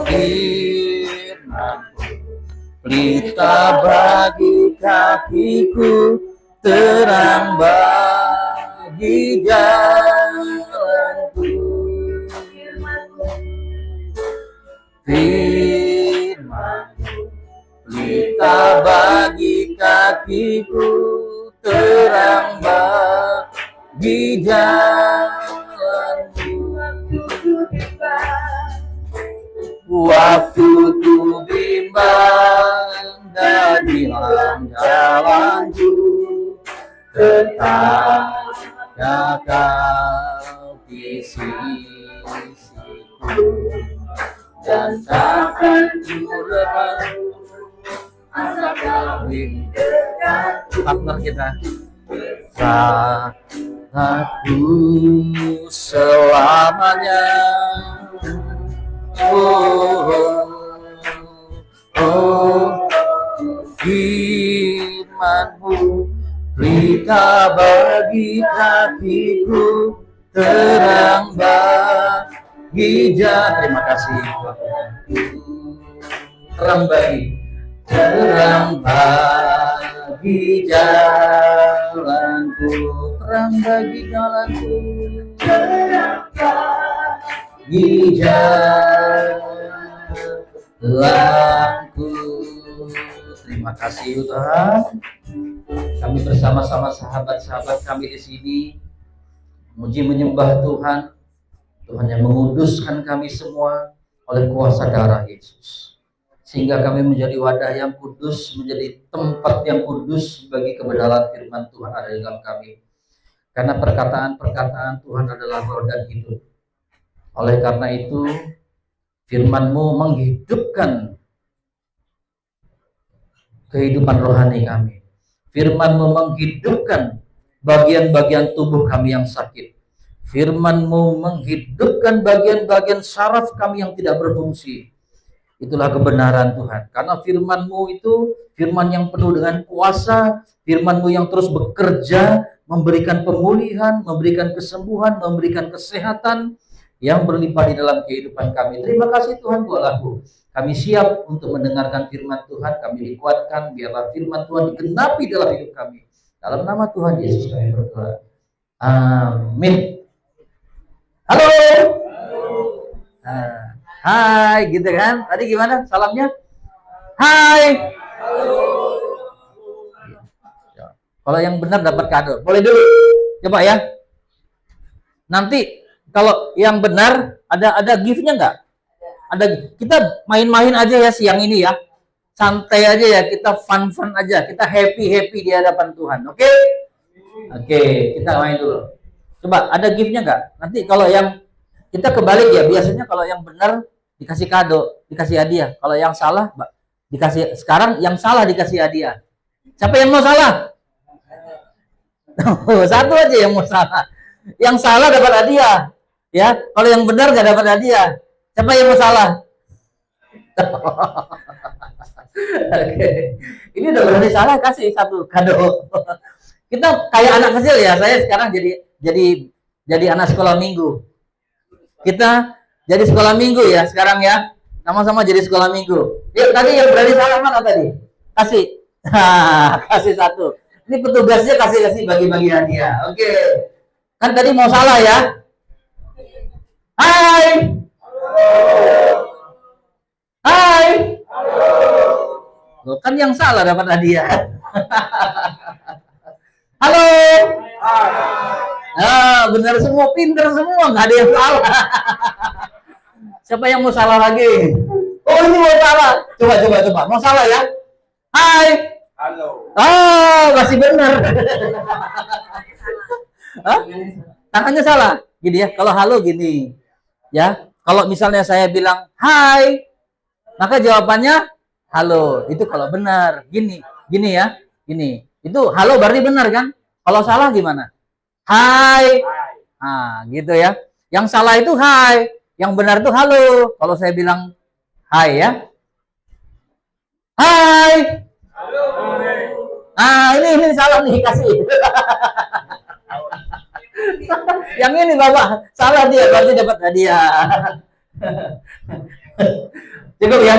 Firman pelita bagi kakiku, terang bagi jalanku. Firman pelita bagi kakiku, terang bagi jalanku. Waktu ku bimbang dan hilang jalanku, tetaplah kau di sisiku, dan takkan ku lepas asa kau dekat. Partner kita, saatku selamanya. Firman-Mu pelita bagi kakiku, terang bagi jalan. Terima kasih. Terang bagi jalanku, terang bagi jalanku, terang bagi jalanku. Terima kasih Tuhan. Kami bersama-sama sahabat-sahabat kami di sini memuji menyembah Tuhan. Tuhan yang menguduskan kami semua oleh kuasa darah Yesus, sehingga kami menjadi wadah yang kudus, menjadi tempat yang kudus bagi kebenaran firman Tuhan ada di dalam kami. Karena perkataan-perkataan Tuhan adalah roh dan hidup. Oleh karena itu, firman-Mu menghidupkan kehidupan rohani kami. Firman-Mu menghidupkan bagian-bagian tubuh kami yang sakit. Firman-Mu menghidupkan bagian-bagian saraf kami yang tidak berfungsi. Itulah kebenaran Tuhan. Karena firman-Mu itu firman yang penuh dengan kuasa, firman-Mu yang terus bekerja, memberikan pemulihan, memberikan kesembuhan, memberikan kesehatan yang berlimpah di dalam kehidupan kami. Terima kasih Tuhan buat aku. Kami siap untuk mendengarkan firman Tuhan. Kami dikuatkan, biarlah firman Tuhan digenapi dalam hidup kami. Dalam nama Tuhan Yesus kami berdoa. Amin. Halo. Hai, gitu kan? Tadi gimana salamnya? Hai. Halo. Kalau yang benar dapat kado. Boleh dulu. Coba ya. Nanti kalau yang benar ada gift-nya nggak? Ada. Kita main-main aja ya siang ini ya. Santai aja ya, kita fun aja, kita happy di hadapan Tuhan. Oke? Oke, kita main dulu. Coba ada gift-nya nggak? Nanti kalau yang kita kebalik ya, biasanya kalau yang benar dikasih kado, dikasih hadiah. Kalau yang salah dikasih, sekarang yang salah dikasih hadiah. Siapa yang mau salah? Satu aja yang mau salah. Yang salah dapat hadiah. Ya, kalau yang benar nggak dapat hadiah. Siapa yang mau salah? Oke. Ini udah berani salah, kasih satu kado. Kita kayak anak kecil ya. Saya sekarang jadi anak sekolah minggu. Kita jadi sekolah minggu ya sekarang ya. Sama-sama jadi sekolah minggu. Yuk, tadi yang berani salah mana tadi? Kasih. Kasih satu. Ini petugasnya kasih bagi-bagi hadiah. Oke. Kan tadi mau salah ya. Hai. Hai. Loh, kan yang salah dapat hadiah. Halo. Benar semua, pinter semua, nggak ada yang salah. Siapa yang mau salah lagi? Oh, ini mau salah. Coba. Mau salah ya? Hai. Halo. Masih benar. Tangannya salah. Gini ya. Kalau halo gini. Ya. Kalau misalnya saya bilang hai, maka jawabannya halo. Itu kalau benar. Gini ya. Gini. Itu halo berarti benar kan? Kalau salah gimana? Hai. Gitu ya. Yang salah itu hai. Yang benar itu halo. Kalau saya bilang hai ya. Hai. Halo. Ini salah nih, kasih. Yang ini Bapak, salah dia, berarti dapat hadiah. Cukup ya.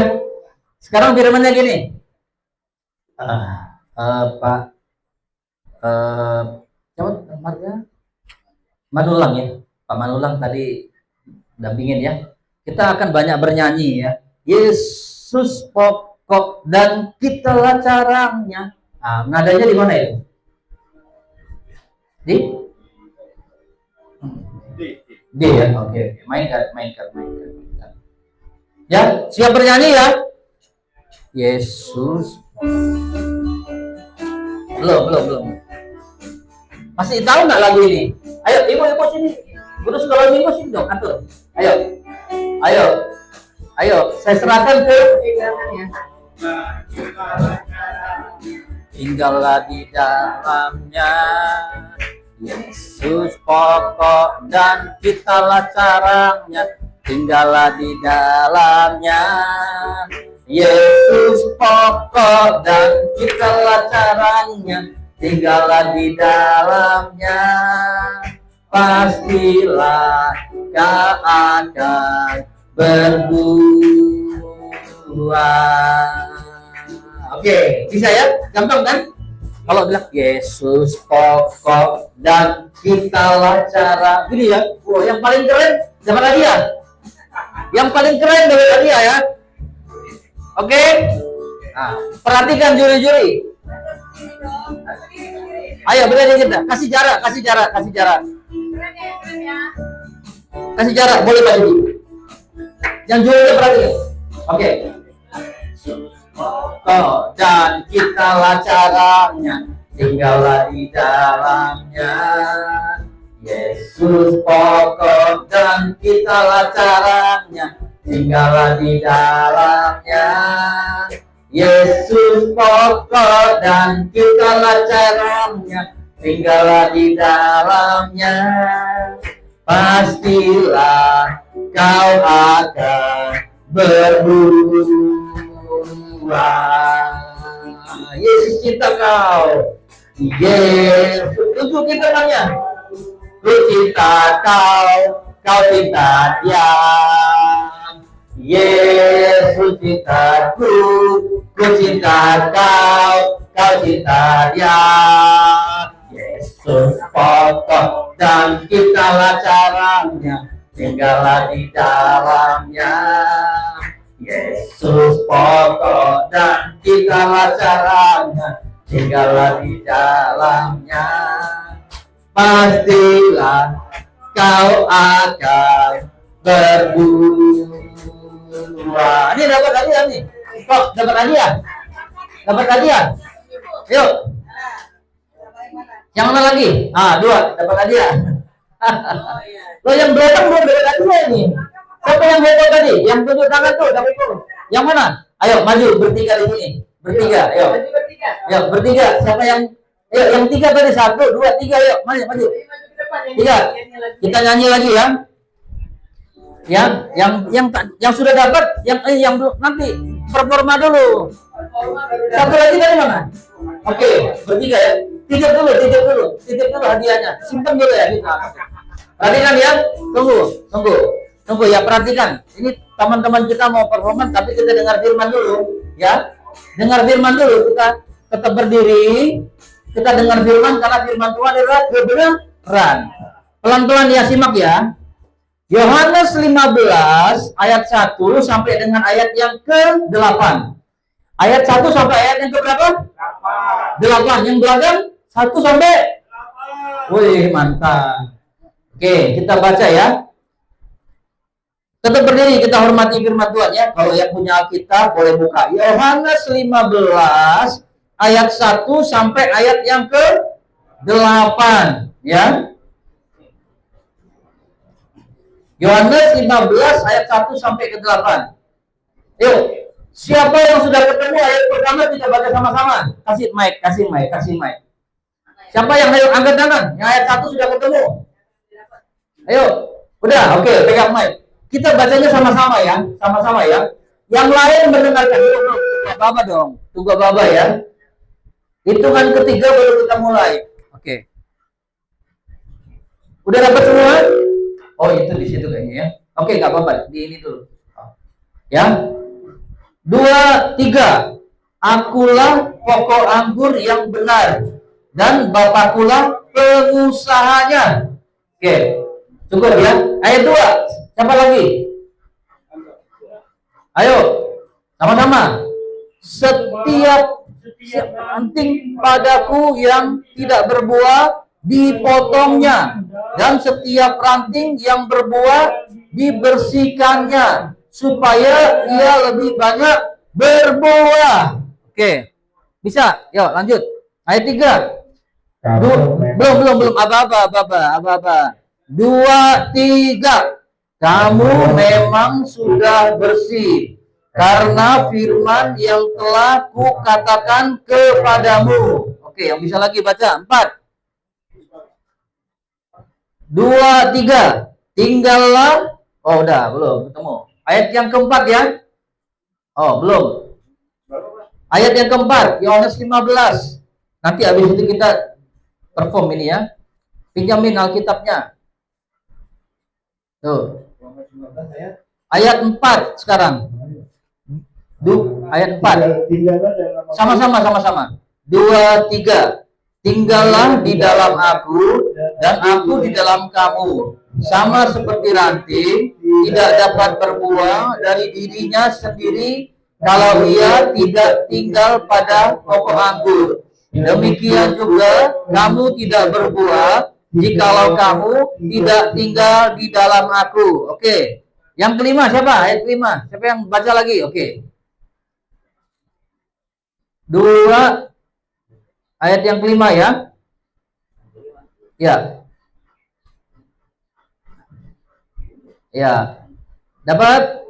Sekarang firmannya gini. Pak Manulang ya. Pak Manulang tadi dampingin ya. Kita akan banyak bernyanyi ya. Yesus pokok dan kitalah caranya. Nah, nadanya di mana ya? Di? D ya. Oke. Mainkan. Ya, siap bernyanyi ya. Yesus. Belum. Masih tahu nggak lagu ini? Ayo, ibu sini. Guru sekolah minggu sini dong, atur. Ayo. Saya serahkan ke tinggallah di dalamnya. Yesus pokok dan kitalah caranya. Tinggallah di dalamnya. Yesus pokok dan kitalah caranya. Tinggallah di dalamnya. Pastilah kau akan berbuah. Oke, bisa ya? Gampang kan? Kalau bilang Yesus pokok dan kitalah cara. Gini ya. Oh, yang paling keren dapat hadiah. Yang paling keren dapat hadiah ya. Oke? Nah, perhatikan juri-juri. Ayo, berani kita. Kasih jarak. Kasih jarak, boleh Pak Yudi. Yang jurinya perhatikan. Oke. Oh, dan kitalah caranya, tinggallah di dalamnya. Yesus pokok dan kitalah caranya, tinggallah di dalamnya. Yesus pokok dan kitalah caranya, tinggallah di dalamnya. Pastilah kau akan berbuah. Yesus cinta kau. Yesus tunjukin tangannya. Ku cinta kau, kau cinta dia. Yesus cintaku, ku cinta kau, kau cinta dia. Yesus pokok dan kitalah caranya, tinggallah di dalamnya. Yesus pokok dan kitalah caranya, tinggallah di dalamnya. Pastilah kau akan berbuah. Ini dapat hadiah nih. Kok dapat hadiah? Dapat hadiah? Yuk. Yang mana lagi? Dua dapat hadiah. Lo yang belakang belum dapat hadiah ini. Siapa yang heboh tadi? Yang tunjuk tangan tuh dapat itu. Yang mana? Ayo maju bertiga di sini. Bertiga, ayo. Ya bertiga. Siapa yang? Yang tiga tadi 1, 2, 3. Yuk maju. 3. Kita nyanyi lagi ya. Yang sudah dapat, yang belum nanti performa dulu. Satu lagi dari mana? Oke, bertiga ya. Titip dulu hadiahnya. Simpan dulu ya. Perhatikan ya. Tunggu ya, perhatikan. Ini teman-teman kita mau performa, tapi kita dengar firman dulu ya. Dengar firman dulu, kita tetap berdiri. Kita dengar firman karena firman Tuhan adalah kebenaran. Pelan-pelan ya, simak ya. Yohanes 15 ayat 1 sampai dengan ayat yang ke-8. Ayat 1 sampai ayat yang ke-berapa? 8. Yang belakang 1 sampai 8. Wih, mantap. Oke, kita baca ya. Tetap berdiri, kita hormati firman Tuhan ya. Kalau yang punya Alkitab boleh buka. Yohanes 15 ayat 1 sampai ayat yang ke-8 ya. Yohanes 15 ayat 1 sampai ke-8. Yuk, siapa yang sudah ketemu ayat pertama kita baca sama-sama. Kasih mic. Siapa yang ayo angkat tangan? Yang ayat 1 sudah ketemu. Ayo, udah, oke, pegang mic. Kita bacanya sama-sama ya, Yang lain mendengarkan. Baba dong, tunggu Baba ya. Hitungan ketiga baru kita mulai. Oke. Udah dapat semua? Oh, itu di situ kayaknya ya. Oke, nggak apa-apa. Di ini dulu. Ya. 2, 3. Akulah pokok anggur yang benar dan Bapakkulah pengusahanya. Oke. Cukup ya. Ayat 2. Siapa lagi? Ayo. Sama-sama. Setiap ranting padaku yang tidak berbuah dipotongnya, dan setiap ranting yang berbuah dibersihkannya, supaya ia lebih banyak berbuah. Oke, bisa? Yuk lanjut. Ayat 3. Belum. Aba-aba. 2, 3. Kamu memang sudah bersih karena firman yang telah kukatakan kepadamu. Oke, yang bisa lagi baca. 4. 2, 3. Tinggallah. Oh, udah, belum ketemu. Ayat yang keempat ya. Oh, belum. Ayat yang keempat, Yohanes 15. Nanti habis itu kita perform ini ya. Pinjamin Alkitabnya. Tuh. Ayat 4 sekarang. Ayat 4. Sama-sama. 2, 3. Tinggallah di dalam aku dan aku di dalam kamu. Sama seperti ranting tidak dapat berbuah dari dirinya sendiri kalau ia tidak tinggal pada pokok anggur. Demikian juga kamu tidak berbuah jikalau kamu tidak tinggal di dalam aku. Oke. Yang kelima siapa? Ayat 5. Siapa yang baca lagi? Oke. 2. Ayat yang kelima ya. Ya. Dapat?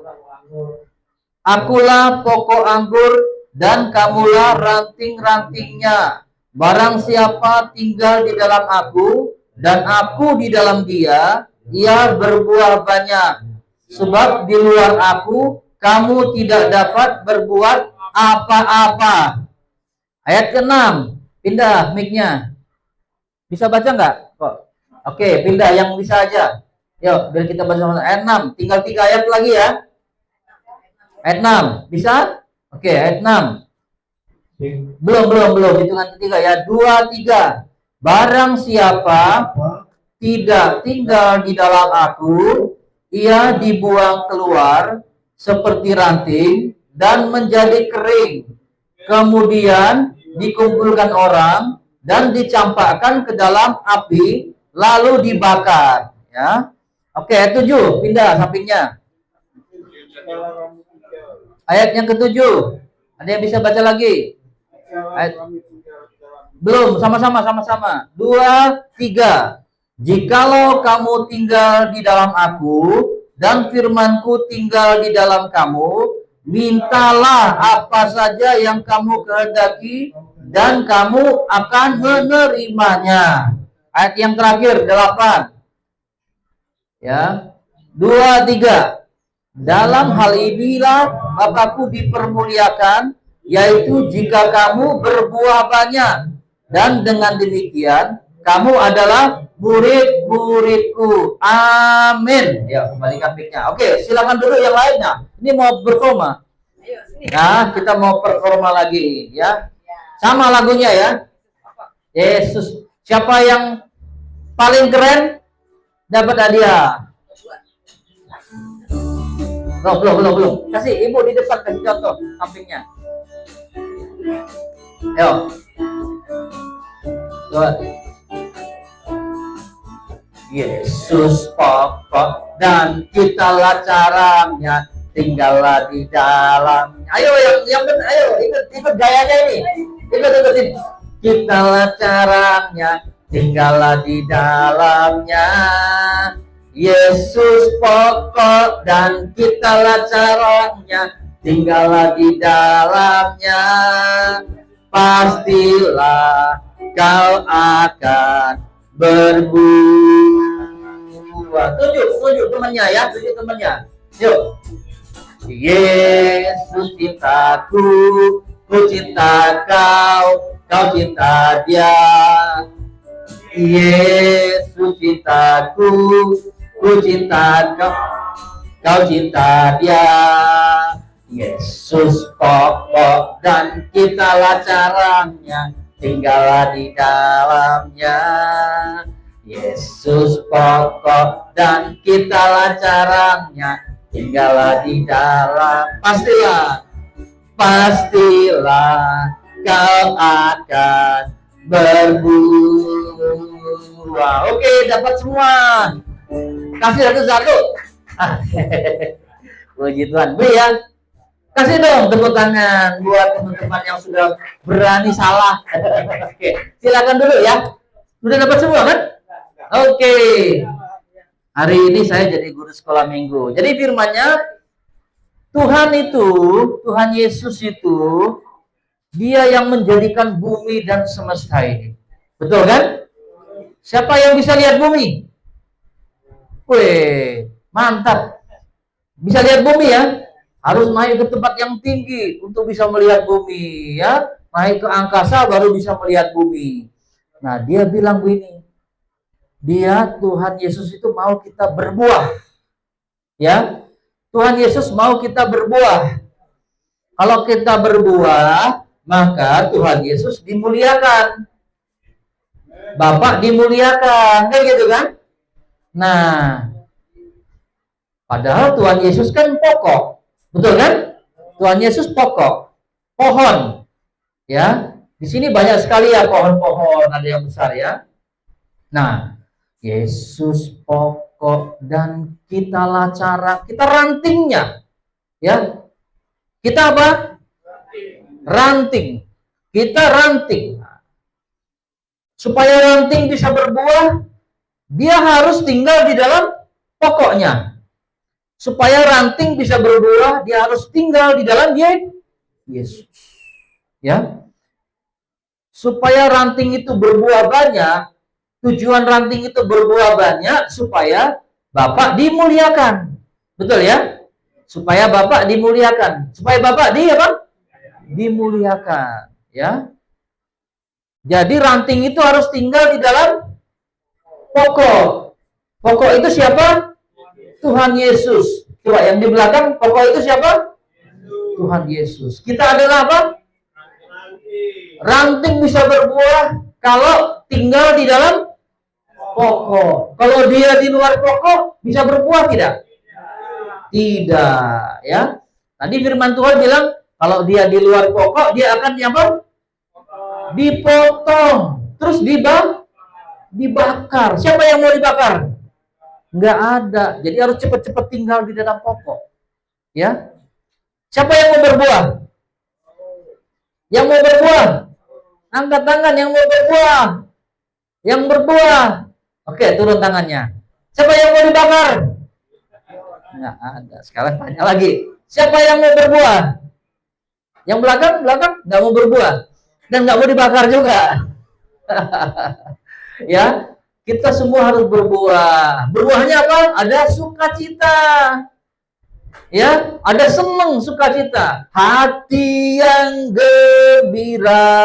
Akulah pokok anggur dan kamulah ranting-rantingnya. Barang siapa tinggal di dalam aku dan aku di dalam dia, ia berbuah banyak. Sebab di luar aku kamu tidak dapat berbuat apa-apa. Ayat ke-6. Pindah mic-nya. Bisa baca nggak? Kok? Oke, pindah yang bisa aja. Yuk, biar kita baca sama. Ayat 6. Tinggal 3 ayat lagi ya. Ayat 6. Bisa? Oke, ayat 6. Belum. Hitungan ketiga ya. 2, 3. Barang siapa tidak tinggal di dalam aku, ia dibuang keluar seperti ranting dan menjadi kering. Kemudian dikumpulkan orang dan dicampakkan ke dalam api lalu dibakar ya. Oke, ayat 7, pindah sampingnya. Ayat yang ke-7. Ada yang bisa baca lagi? Belum, sama-sama. 2, 3. Jikalau kamu tinggal di dalam aku dan firmanku tinggal di dalam kamu, mintalah apa saja yang kamu kehendaki dan kamu akan menerimanya. Ayat yang terakhir 8. Ya. 2, 3. Dalam hal inilah Bapakku dipermuliakan, yaitu jika kamu berbuah banyak, dan dengan demikian kamu adalah murid-muridku. Amin. Ya, kembalikan mic-nya. Oke, silakan dulu yang lainnya. Ini mau performa. Nah, kita mau performa lagi ya. Sama lagunya ya. Yesus. Siapa yang paling keren dapat hadiah. Belum. Kasih ibu di depan, kasih contoh sampingnya. Ayo. Yesus pokok dan kitalah caranya, tinggallah di dalamnya. Ayo yang benar, ayo ikut gayanya ini. Ikut. Kitalah caranya, tinggallah di dalamnya. Yesus pokok dan kitalah caranya, tinggallah di dalamnya. Pastilah kau akan berbuah. Tunjuk temannya ya, tunjuk temannya. Yuk. Yesus cintaku, ku cinta kau, kau cinta dia. Yesus cintaku, ku cinta kau. kau cinta dia. Yesus pokok dan kitalah caranya, tinggallah di dalamnya. Yesus pokok dan kitalah caranya, tinggallah di dalam. Pastilah kau akan berbuah. Oke, dapat semua. Kasih satu-satu. Puji Tuhan. Beri ya. Kasih dong tepuk tangan buat teman-teman yang sudah berani salah. Oke, silakan dulu ya. Sudah dapat semua kan? Oke. Hari ini saya jadi guru sekolah minggu. Jadi firman-Nya, Tuhan Yesus itu, Dia yang menjadikan bumi dan semesta ini. Betul kan? Siapa yang bisa lihat bumi? Wih, mantap. Bisa lihat bumi ya? Harus naik ke tempat yang tinggi untuk bisa melihat bumi ya. Naik ke angkasa baru bisa melihat bumi. Nah, Dia bilang begini. Tuhan Yesus itu mau kita berbuah. Ya. Tuhan Yesus mau kita berbuah. Kalau kita berbuah, maka Tuhan Yesus dimuliakan. Bapak dimuliakan, kayak gitu kan? Nah, padahal Tuhan Yesus kan pokok. Betul kan? Tuhan Yesus pokok, pohon. Ya, di sini banyak sekali ya pohon-pohon, ada yang besar ya. Nah, Yesus pokok dan kitalah cara, kita rantingnya. Ya. Kita apa? Ranting. Kita ranting. Supaya ranting bisa berbuah, dia harus tinggal di dalam pokoknya. Supaya ranting bisa berbuah, dia harus tinggal di dalam Yesus. Ya. Supaya ranting itu berbuah banyak, tujuan ranting itu berbuah banyak supaya Bapak dimuliakan. Betul ya? Supaya Bapak dimuliakan. Supaya Bapak dimuliakan, ya. Jadi ranting itu harus tinggal di dalam pokok. Pokok itu siapa? Tuhan Yesus. Coba yang di belakang, pokok itu siapa? Tuhan Yesus. Kita adalah apa? Ranting bisa berbuah kalau tinggal di dalam pokok. Kalau dia di luar pokok, bisa berbuah tidak? Tidak, ya. Tadi firman Tuhan bilang, kalau dia di luar pokok, dia akan apa? Dipotong, terus dibakar. Siapa yang mau dibakar? Nggak ada. Jadi harus cepat-cepat tinggal di dalam pokok. Ya. Siapa yang mau berbuah? Yang mau berbuah? Angkat tangan yang mau berbuah. Yang berbuah. Oke, turun tangannya. Siapa yang mau dibakar? Nggak ada. Sekarang tanya lagi. Siapa yang mau berbuah? Yang belakang nggak mau berbuah. Dan nggak mau dibakar juga. Ya. Kita semua harus berbuah. Berbuahnya apa? Ada sukacita. Ya, ada senang, sukacita. Hati yang gembira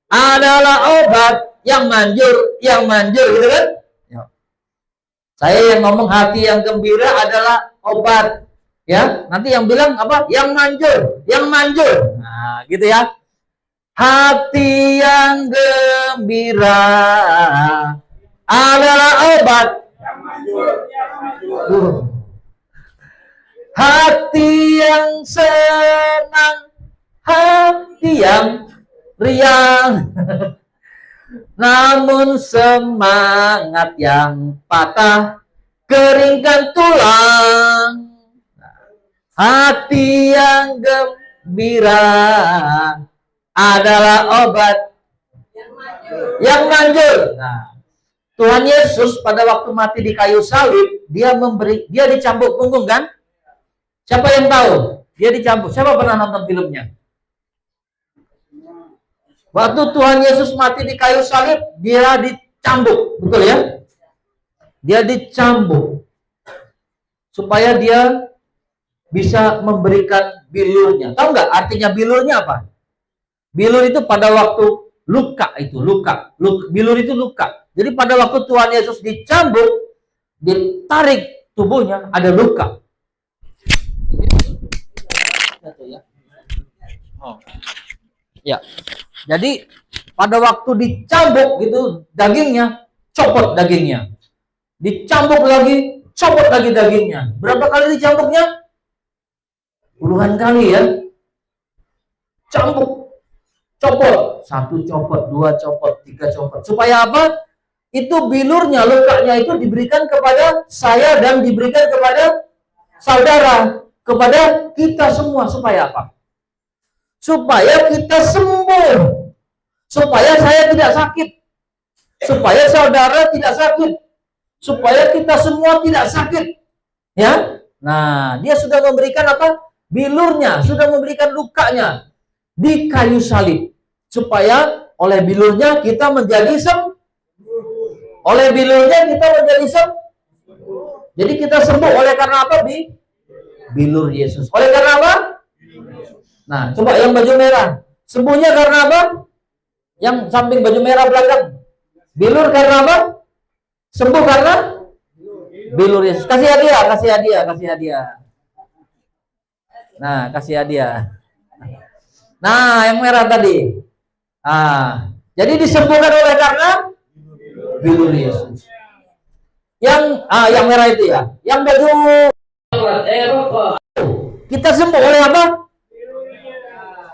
adalah obat yang manjur, gitu kan? Ya. Saya yang ngomong hati yang gembira adalah obat. Ya, nanti yang bilang apa? Yang manjur. Nah, gitu ya. Hati yang gembira adalah obat. Hati yang senang, hati yang riang. Namun semangat yang patah, keringkan tulang. Hati yang gembira adalah obat yang manjur. Nah, Tuhan Yesus pada waktu mati di kayu salib, dia dicambuk punggung kan? Siapa yang tahu? Dia dicambuk. Siapa pernah nonton filmnya? Waktu Tuhan Yesus mati di kayu salib, dia dicambuk, betul ya? Dia dicambuk supaya dia bisa memberikan bilurnya. Tahu nggak artinya bilurnya apa? Bilur itu pada waktu luka. Bilur itu luka. Jadi pada waktu Tuhan Yesus dicambuk, ditarik tubuhnya ada luka. Oh. Ya. Jadi pada waktu dicambuk gitu dagingnya, copot dagingnya. Dicambuk lagi, copot lagi dagingnya. Berapa kali dicambuknya? Puluhan kali ya. Cambuk, copot, 1 copot, 2 copot, 3 copot. Supaya apa? Itu bilurnya, lukanya itu diberikan kepada saya dan diberikan kepada saudara, kepada kita semua. Supaya apa? Supaya kita sembuh, supaya saya tidak sakit, supaya saudara tidak sakit, supaya kita semua tidak sakit, ya. Nah, dia sudah memberikan apa? Bilurnya, sudah memberikan lukanya di kayu salib, supaya oleh bilurnya kita menjadi sembuh, oleh bilurnya kita menjadi sembuh. Jadi kita sembuh oleh karena apa? Bilur Yesus. Oleh karena apa? Nah, coba yang baju merah. Sembuhnya karena apa? Yang samping baju merah belakang. Bilur karena apa? Sembuh karena bilur Yesus. Kasih hadiah, kasih hadiah, kasih hadiah. Nah, kasih hadiah. Nah, yang merah tadi. Jadi disembuhkan oleh karena bilur Yesus. Yang merah itu ya. Yang baju kita sembuh oleh apa?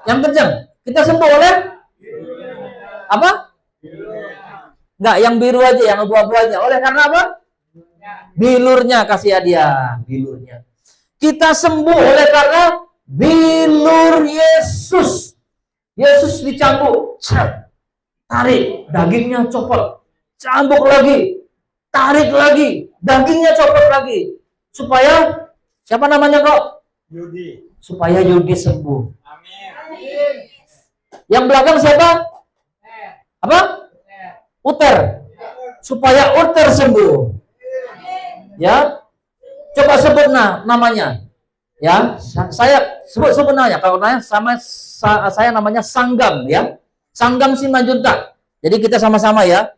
Yang kencang. Kita sembuh oleh apa? Enggak, yang biru aja, yang abu-abu aja. Oleh karena apa? Bilurnya, kasih hadiah, bilurnya. Kita sembuh oleh karena bilur Yesus. Yesus dicambuk, tarik, dagingnya copot. Cambuk lagi, tarik lagi, dagingnya copot lagi. Supaya, siapa namanya kok? Yudi. Supaya Yudi sembuh. Amin. Yang belakang siapa? Apa? Uter. Supaya Uter sembuh. Ya. Coba sebut namanya. Ya, saya sebut namanya. Kalau nanya saya namanya Sanggam ya. Sanggam Simanjuntak. Jadi kita sama-sama ya.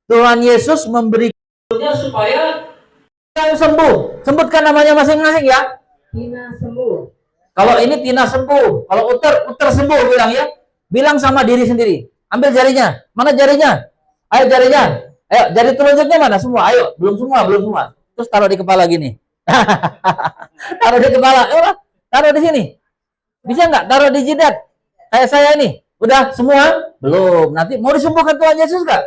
Tuhan Yesus memberikannya supaya yang sembuh. Sebutkan namanya masing-masing ya. Tina sembuh. Kalau ini Tina sembuh, kalau Uter sembuh bilang ya. Bilang sama diri sendiri. Ambil jarinya. Mana jarinya? Ayo jarinya. Ayo, jari telunjuknya mana semua? Ayo, belum semua. Terus taruh di kepala gini. Taruh di kepala. Taruh di sini. Bisa nggak? Taruh di jidat. Kayak saya ini. Udah semua? Belum. Nanti mau disembuhkan Tuhan Yesus nggak?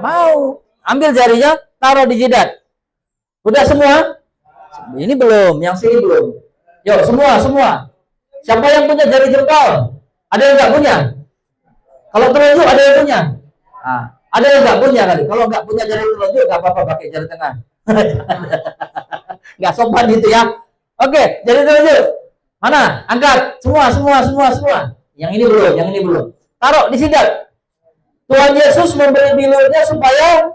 Mau. Ambil jarinya, taruh di jidat. Udah semua? Ini belum. Yang sini belum. Yuk, semua. Siapa yang punya jari jempol? Ada yang nggak punya? Kalau telunjuk ada yang punya? Ada yang nggak punya kali. Kalau nggak punya jari telunjuk nggak apa-apa, pakai jari tengah. Nggak sopan gitu ya. Oke, jari telunjuk. Mana? Angkat. Semua. Yang ini belum. Taruh di jidat. Tuhan Yesus memberi bilurnya supaya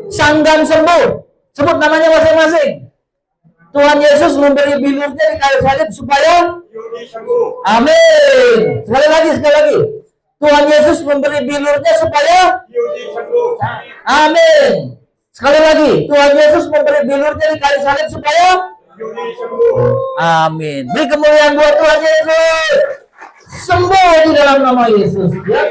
Sanggam sembuh. Sebut namanya masing-masing. Tuhan Yesus memberi bilurnya di kayu salib supaya Yudi sembuh. amin. Sekali lagi. Tuhan Yesus memberi bilurnya supaya Yudi sembuh. amin. Sekali lagi. Tuhan Yesus memberi bilurnya di kayu salib supaya Yudi sembuh. amin. Beri kemuliaan buat Tuhan Yesus. Sembuh di dalam nama Yesus. Ya.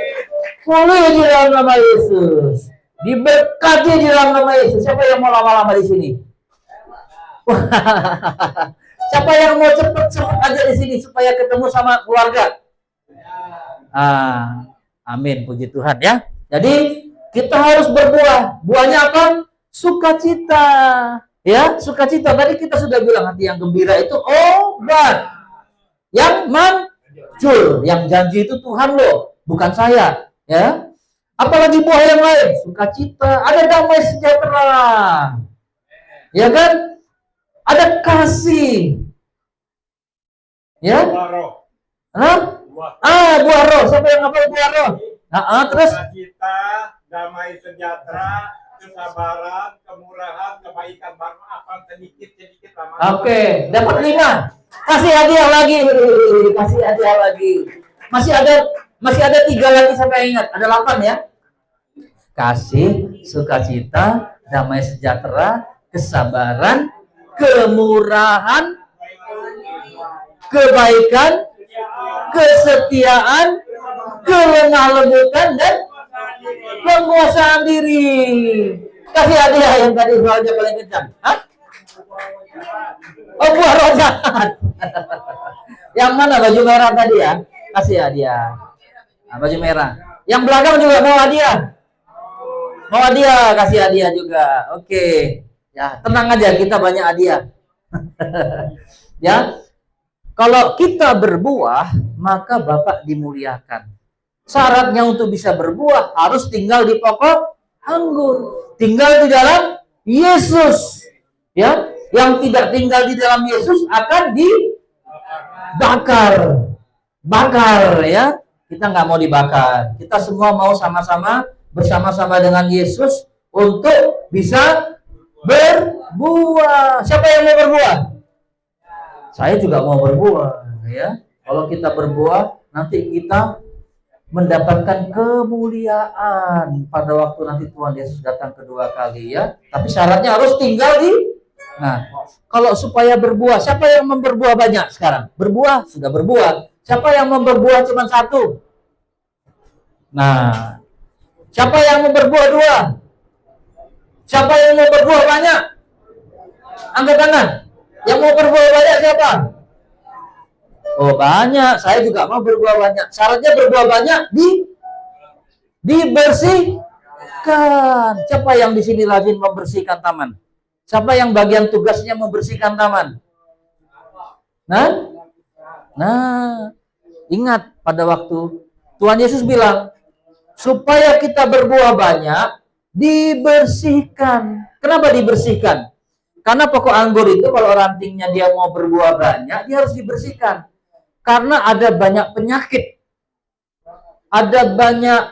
Pulih di dalam nama Yesus. Diberkati di dalam nama Yesus. Siapa yang mau lama-lama di sini? Siapa yang mau cepet aja di sini supaya ketemu sama keluarga? Amin, puji Tuhan ya. Jadi kita harus berbuah. Buahnya apa? Sukacita. Ya, sukacita. Tadi kita sudah bilang hati yang gembira itu obat. Yang manjur, yang janji itu Tuhan loh, bukan saya. Ya. Apalagi buah yang lain? Sukacita, ada damai sejahtera. Ya kan? Ada kasih. Ya? Buah roh. Buah roh. Siapa yang ngapal buah roh? Terus Sukacita, damai sejahtera, kesabaran, kemurahan, kebaikan, bermaafan sedikit lama. Oke, dapat 5. Kasih hadiah lagi. Masih ada 3 lagi sampai ingat. Ada 8 ya. Kasih, sukacita, damai sejahtera, kesabaran, kemurahan, kebaikan, kesetiaan, kelemah lembutan, dan penguasaan diri. Kasih hadiah yang tadi suaranya paling kencang. Hah? Oh, buah roh jahat. Yang mana baju merah tadi ya? Kasih hadiah. Nah, baju merah. Yang belakang juga mau hadiah. Mau hadiah, kasih hadiah juga. Oke. Ya, tenang aja, kita banyak hadiah. Ya. Kalau kita berbuah, maka Bapak dimuliakan. Syaratnya untuk bisa berbuah harus tinggal di pokok anggur, tinggal di dalam Yesus. Ya, yang tidak tinggal di dalam Yesus akan dibakar. Bakar ya. Kita nggak mau dibakar. Kita semua mau sama-sama bersama-sama dengan Yesus untuk bisa berbuah. Siapa yang mau berbuah? Saya juga mau berbuah ya. Kalau kita berbuah, nanti kita mendapatkan kemuliaan pada waktu nanti Tuhan Yesus datang kedua kali ya. Tapi syaratnya harus tinggal di. Nah, kalau supaya berbuah, siapa yang memberbuah banyak sekarang? Berbuah, sudah berbuah. Siapa yang memberbuah cuma satu? Nah, siapa yang memberbuah dua? Siapa yang mau berbuah banyak? Angkat tangan. Yang mau berbuah banyak siapa? Oh banyak, saya juga mau berbuah banyak. Syaratnya berbuah banyak dibersihkan. Siapa yang di sini rajin membersihkan taman? Siapa yang bagian tugasnya membersihkan taman? Nah, ingat pada waktu Tuhan Yesus bilang, supaya kita berbuah banyak, dibersihkan. Kenapa dibersihkan? Karena pokok anggur itu kalau rantingnya dia mau berbuah banyak, dia harus dibersihkan. Karena ada banyak penyakit, ada banyak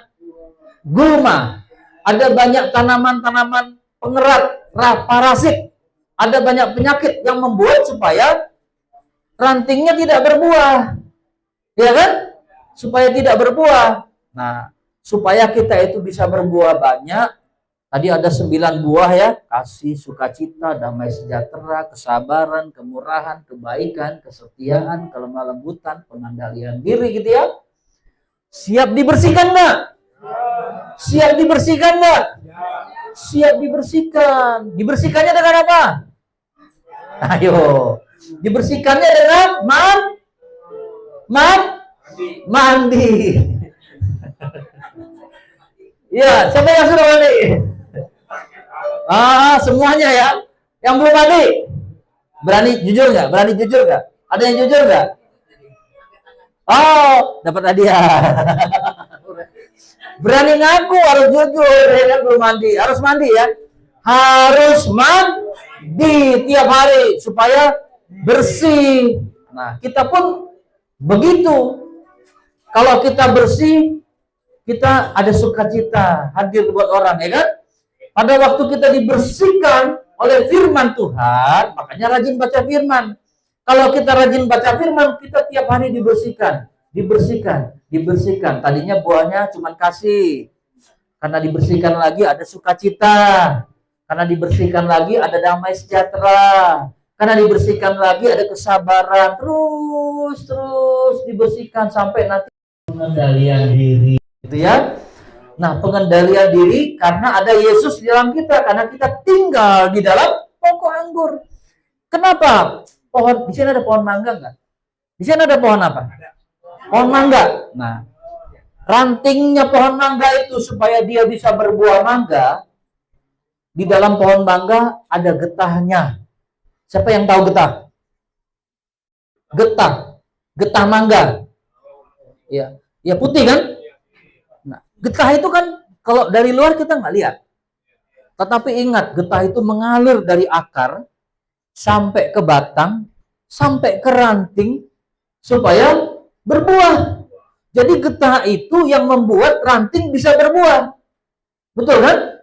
gulma, ada banyak tanaman-tanaman pengerat, parasit, ada banyak penyakit yang membuat supaya rantingnya tidak berbuah, ya kan? Supaya tidak berbuah. Nah, supaya kita itu bisa berbuah banyak, tadi ada 9 buah ya, kasih, sukacita, damai sejahtera, kesabaran, kemurahan, kebaikan, kesetiaan, kelemah lembutan, pengendalian diri gitu ya. Siap dibersihkan enggak? Siap dibersihkan enggak? Siap dibersihkan. Dibersihkannya dengan apa? Ayo. Dibersihkannya dengan mandi. Ya, siapa yang sudah mandi? Semuanya ya. Yang belum mandi, berani jujur nggak? Berani jujur nggak? Ada yang jujur nggak? Oh, dapat hadiah. Berani ngaku harus jujur, ya kan? Belum mandi, harus mandi ya. Harus mandi tiap hari supaya bersih. Nah, kita pun begitu. Kalau kita bersih, kita ada sukacita hadir buat orang, ya kan? Pada waktu kita dibersihkan oleh firman Tuhan, makanya rajin baca firman. Kalau kita rajin baca firman, kita tiap hari dibersihkan. Tadinya buahnya cuma kasih. Karena dibersihkan lagi ada sukacita. Karena dibersihkan lagi ada damai sejahtera. Karena dibersihkan lagi ada kesabaran. Terus dibersihkan sampai nanti pengendalian diri. Gitu ya. Nah, pengendalian diri karena ada Yesus di dalam kita, karena kita tinggal di dalam pokok anggur. Kenapa? Pohon di sini ada pohon mangga enggak? Di sini ada pohon apa? Pohon mangga. Nah, rantingnya pohon mangga itu supaya dia bisa berbuah mangga, di dalam pohon mangga ada getahnya. Siapa yang tahu getah? Getah mangga. Ya, ya putih kan? Nah, getah itu kan kalau dari luar kita nggak lihat. Tetapi ingat, getah itu mengalir dari akar sampai ke batang, sampai ke ranting supaya berbuah. Jadi getah itu yang membuat ranting bisa berbuah. Betul kan?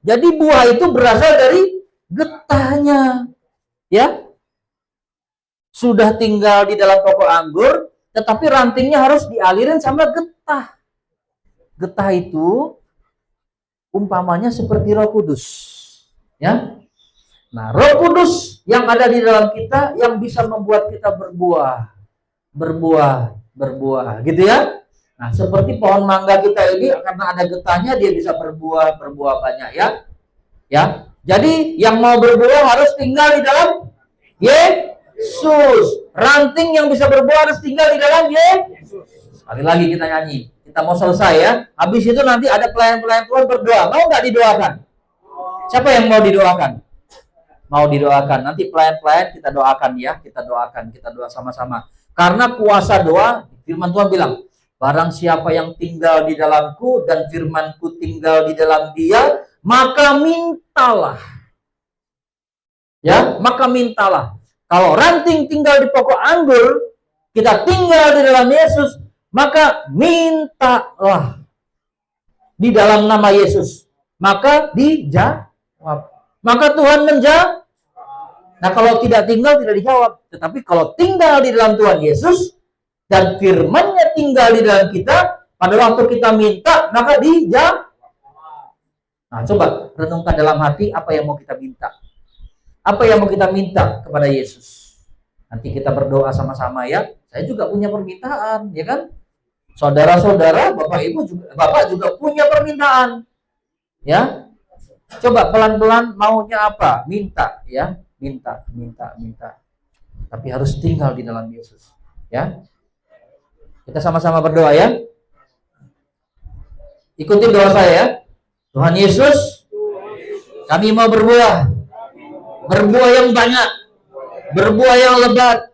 Jadi buah itu berasal dari getahnya. Ya. Sudah tinggal di dalam pokok anggur, tetapi rantingnya harus dialirin sama getah. Getah itu umpamanya seperti Roh Kudus. Ya. Nah, Roh Kudus yang ada di dalam kita yang bisa membuat kita berbuah, gitu ya. Nah, seperti pohon mangga kita ini karena ada getahnya dia bisa berbuah banyak ya. Ya. Jadi yang mau berbuah harus tinggal di dalam Yesus. Ranting yang bisa berbuah harus tinggal di dalam Yesus. Sekali lagi kita nyanyi. Kita mau selesai ya. Habis itu nanti ada pelayan-pelayan Tuhan berdoa. Mau nggak didoakan? Siapa yang mau didoakan? Mau didoakan. Nanti pelayan-pelayan kita doakan ya. Kita doa sama-sama. Karena kuasa doa, firman Tuhan bilang, barang siapa yang tinggal di dalamku dan firmanku tinggal di dalam dia, maka mintalah. Ya, maka mintalah. Kalau ranting tinggal di pokok anggur, kita tinggal di dalam Yesus, maka mintalah di dalam nama Yesus. Maka dijawab. Maka Tuhan menjawab. Nah, kalau tidak tinggal tidak dijawab. Tetapi kalau tinggal di dalam Tuhan Yesus dan firman-Nya tinggal di dalam kita, pada waktu kita minta maka dijawab. Nah, coba renungkan dalam hati apa yang mau kita minta. Apa yang mau kita minta kepada Yesus. Nanti kita berdoa sama-sama ya. Saya juga punya permintaan, ya kan? Saudara-saudara, Bapak juga punya permintaan. Ya. Coba pelan-pelan maunya apa? Minta ya, minta. Tapi harus tinggal di dalam Yesus, ya. Kita sama-sama berdoa ya. Ikuti doa saya ya. Tuhan Yesus, kami mau berbuah yang banyak, berbuah yang lebat.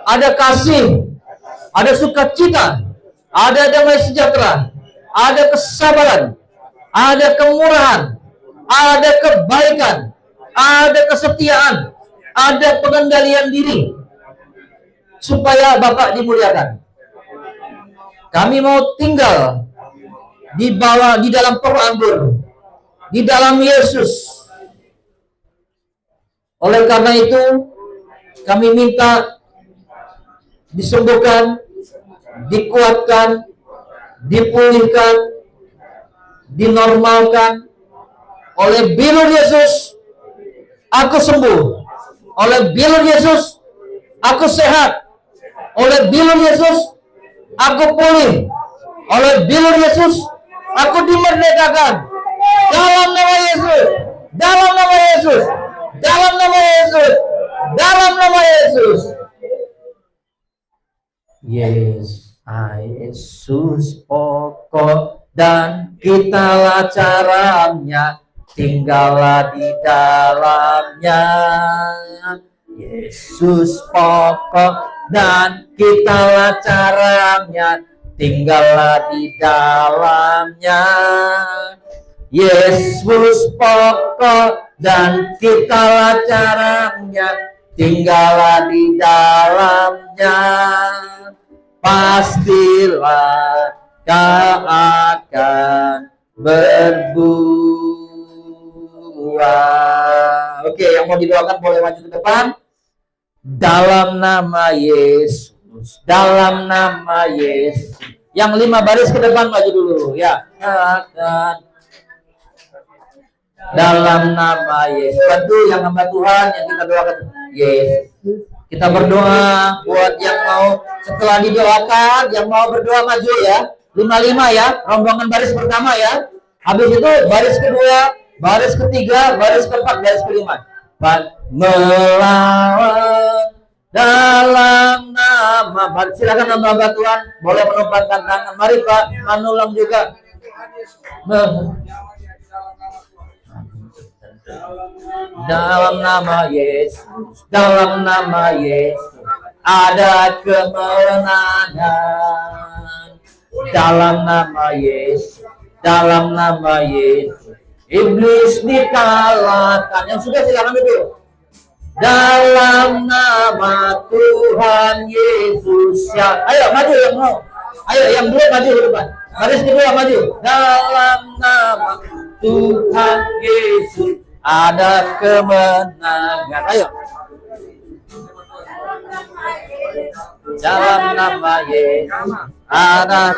Ada kasih, ada sukacita, ada damai sejahtera, ada kesabaran, ada kemurahan, ada kebaikan, ada kesetiaan, ada pengendalian diri, supaya Bapak dimuliakan. Kami mau tinggal di dalam pokok anggur, di dalam Yesus. Oleh karena itu, kami minta disembuhkan, dikuatkan, dipulihkan, dinormalkan. Oleh bilur Yesus, aku sembuh. Oleh bilur Yesus, aku sehat. Oleh bilur Yesus, aku pulih. Oleh bilur Yesus, aku dimerdekakan. Dalam nama Yesus, dalam nama Yesus, dalam nama Yesus, dalam nama Yesus. Yesus pokok dan kitalah caranya, tinggallah di dalamnya. Yesus pokok dan kitalah caranya, tinggallah di dalamnya. Yesus pokok dan kitalah caranya, tinggallah di dalamnya. Pastilah kau akan berbuah. Oke, yang mau didoakan boleh maju ke depan. Dalam nama Yesus, dalam nama Yesus. Yang 5 baris ke depan maju dulu ya. Dalam nama Yesus. Bantu yang hamba Tuhan yang kita doakan. Yesus. Kita berdoa buat yang mau setelah didoakan, yang mau berdoa maju ya. 5-5 ya, rombongan baris pertama ya. Habis itu baris kedua, baris ketiga, baris keempat, baris kelima. Melawan dalam nama. Silakan hamba Tuhan, boleh menumpangkan tangan. Mari Pak Manulang juga. Dalam nama Yesus, dalam nama Yesus ada kemenangan. Dalam nama Yesus, dalam nama Yesus iblis dikalahkan. Yang sudah silakan itu. Dalam nama Tuhan Yesus ya. Ayo maju yang mau. Ayo yang belum maju ke depan. Baris kedua maju. Dalam nama Tuhan Yesus ada kemenangan. Ayo. Dalam nama Yesus ada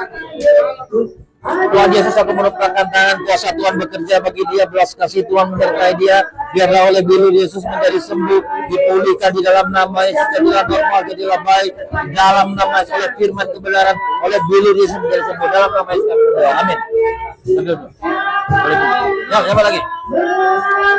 Tuhan Yesus, aku melepaskan tangan, kuasa Tuhan bekerja bagi dia, belas kasih Tuhan menyertai dia, biarlah oleh biru Yesus menjadi sembuh, dipulihkan di dalam nama Yesus, jadilah normal, jadilah baik, di dalam nama Yesus, oleh firman kebenaran, oleh biru Yesus menjadi sembuh, dalam nama Yesus kami berdoa, amin. Ya, siapa lagi?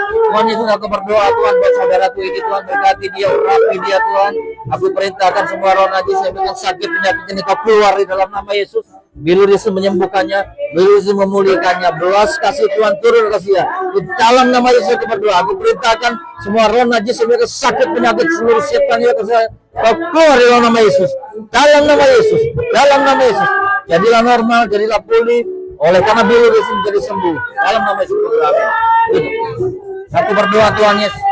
Tuhan Yesus, aku berdoa Tuhan buat saudaraku ini, Tuhan berkati dia, urapi dia Tuhan. Aku perintahkan semua roh najis yang dengan sakit penyakit ini kau keluar di dalam nama Yesus. Biru Yesus menyembuhkannya, biru Yesus memulihkannya. Belas kasih Tuhan turun kasih ya. Di dalam nama Yesus aku berdoa. Aku perintahkan semua roh najis yang dengan sakit penyakit seluruh setan yang kau keluar di dalam nama Yesus. Dalam nama Yesus, dalam nama Yesus. Jadilah normal, jadilah pulih. Oleh karena biru Yesus menjadi sembuh. Dalam nama Yesus berdoa. Aku berdoa Tuhan Yesus.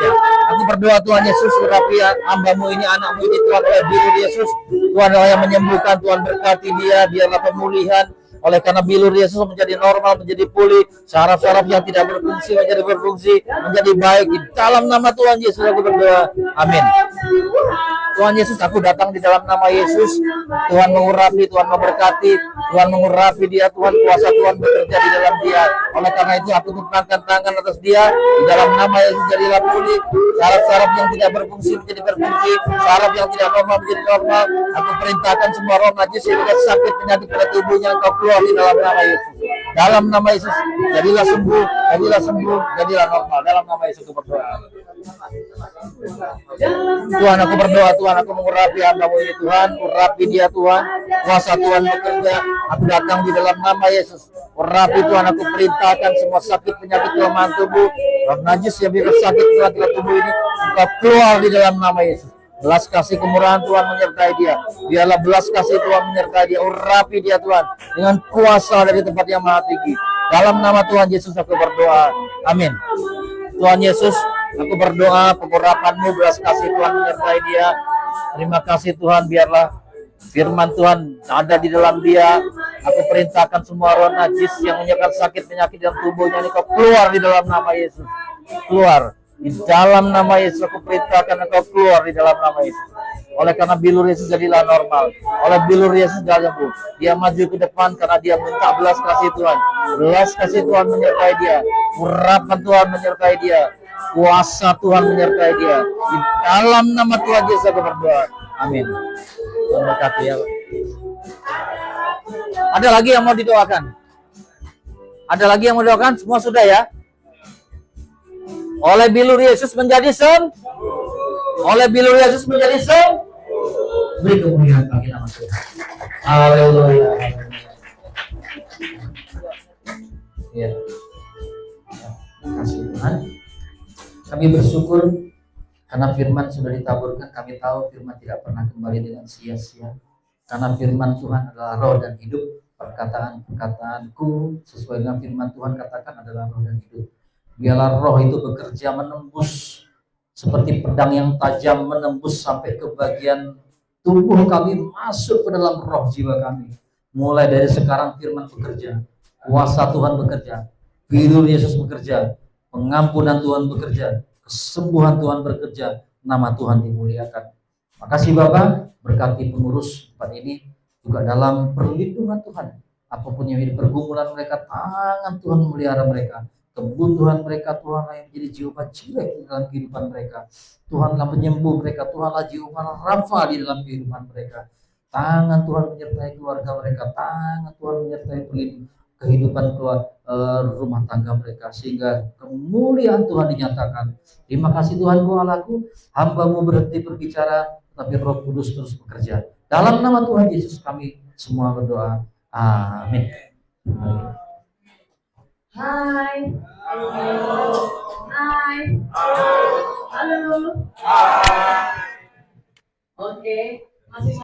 Ya. Aku berdoa Tuhan Yesus, urapi hamba-Mu ini, anak-Mu ini Tuhan, oleh biru Yesus. Tuhan yang menyembuhkan, Tuhan berkati dia, biarlah pemulihan. Oleh karena bilur Yesus menjadi normal, menjadi pulih, saraf-saraf yang tidak berfungsi menjadi berfungsi, menjadi baik. Di dalam nama Tuhan Yesus aku berdoa. Amin. Tuhan Yesus, aku datang di dalam nama Yesus. Tuhan mengurapi, Tuhan memberkati, Tuhan mengurapi dia, Tuhan kuasa Tuhan bekerja di dalam dia. Oleh karena itu aku mengangkat tangan atas dia, di dalam nama Yesus jadilah pulih. Saraf-saraf yang tidak berfungsi menjadi berfungsi, saraf yang tidak normal menjadi normal. Aku perintahkan semua roh najis yang sakit penyakit pada tubuhnya, engkau keluar di dalam nama Yesus. Dalam nama Yesus, jadilah sembuh, jadilah sembuh, jadilah normal. Dalam nama Yesus aku berdoa. Tuhan, aku berdoa, Tuhan, aku mengurapi hamba-Mu ini, Tuhan, urapi dia, Tuhan, kuasa Tuhan bekerja. Aku datang di dalam nama Yesus, urapi Tuhan, aku perintahkan semua sakit penyakit kelemahan tubuh, roh najis yang bikin sakit dalam tubuh ini, engkau keluar di dalam nama Yesus. Belas kasih kemurahan Tuhan menyertai dia. Biarlah belas kasih Tuhan menyertai dia. Urapi dia Tuhan dengan kuasa dari tempat yang maha tinggi. Dalam nama Tuhan Yesus aku berdoa. Amin. Tuhan Yesus, aku berdoa pengurapan-Mu, belas kasih Tuhan menyertai dia. Terima kasih Tuhan, biarlah firman Tuhan ada di dalam dia. Aku perintahkan semua roh najis yang menyebabkan sakit penyakit dalam tubuhnya ini kau keluar di dalam nama Yesus. Keluar. Di dalam nama Yesus aku perintahkan engkau keluar di dalam nama Yesus. Oleh karena bilur Yesus jadilah normal. Oleh bilur Yesus jadilah sembuh. Dia maju ke depan karena dia minta belas kasih Tuhan. Belas kasih Tuhan menyertai dia. Urapan Tuhan menyertai dia. Kuasa Tuhan menyertai dia. Di dalam nama Tuhan Yesus aku berdoa. Amin. Tuhan berkati ya. Ada lagi yang mau didoakan? Ada lagi yang mau didoakan? Semua sudah ya? Oleh bilur Yesus menjadi sembuh. Oleh bilur Yesus menjadi sembuh. Beri kemuliaan bagi nama Tuhan. Haleluya. Ya. Terima kasih Tuhan. Kami bersyukur karena firman sudah ditaburkan. Kami tahu firman tidak pernah kembali dengan sia-sia. Karena firman Tuhan adalah roh dan hidup. Perkataan-perkataanku sesuai dengan firman Tuhan katakan adalah roh dan hidup. Biarlah roh itu bekerja menembus seperti pedang yang tajam menembus sampai ke bagian tubuh kami, masuk ke dalam roh jiwa kami. Mulai dari sekarang firman bekerja, kuasa Tuhan bekerja, biru Yesus bekerja, pengampunan Tuhan bekerja, kesembuhan Tuhan bekerja, nama Tuhan dimuliakan. Makasih Bapak, berkati pengurus tempat ini juga dalam perlindungan Tuhan. Apapun yang menjadi pergumulan mereka, tangan Tuhan memelihara mereka. Kebutuhan mereka, Tuhanlah yang menjadi Jehovah Jireh dalam kehidupan mereka. Tuhanlah penyembuh mereka, Tuhanlah Jehovah Rafa di dalam kehidupan mereka. Tangan Tuhan menyertai keluarga mereka, tangan Tuhan menyertai kehidupan rumah tangga mereka, sehingga kemuliaan Tuhan dinyatakan. Terima kasih Tuhan Allahku, hamba-Mu berhenti berbicara, tapi Roh Kudus terus bekerja. Dalam nama Tuhan Yesus kami semua berdoa. Amin. Hai. Hai. Halo. Oke, masih